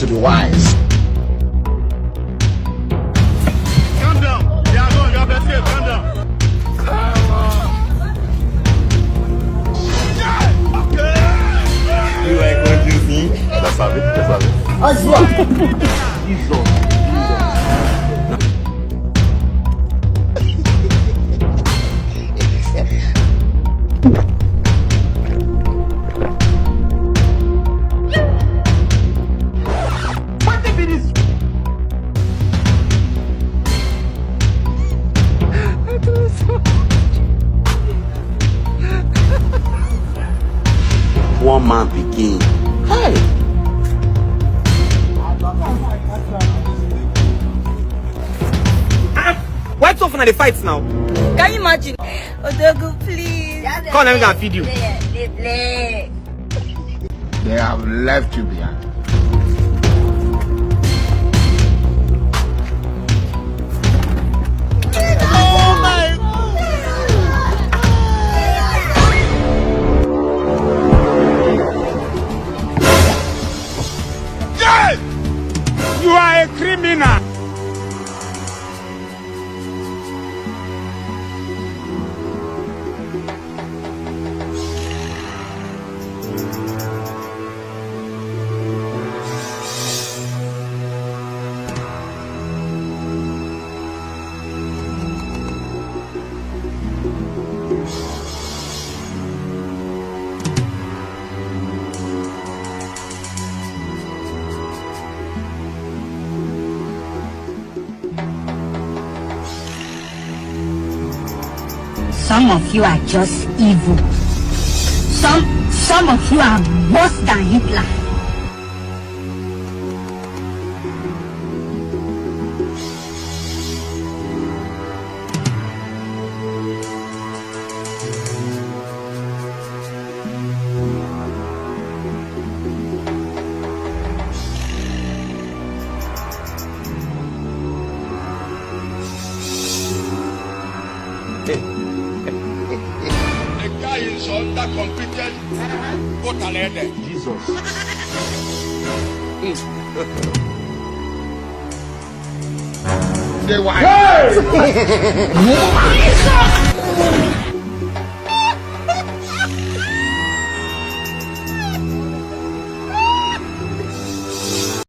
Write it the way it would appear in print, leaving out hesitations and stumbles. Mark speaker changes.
Speaker 1: to be wise.
Speaker 2: Calm down. They are gone. You have escaped. Calm down.
Speaker 1: You like what you see? That's how it. That's how it. Jesus. One man begin. Hey!
Speaker 3: What's off on the fights now?
Speaker 4: Can you imagine? Odogu, please.
Speaker 3: Come on, let me go and feed you.
Speaker 1: They have left you behind.
Speaker 2: You are a criminal.
Speaker 5: Some of you are just evil. Some of you are worse than Hitler.
Speaker 2: The guy is under competent.
Speaker 1: Jesus.
Speaker 2: They were.
Speaker 1: Hey!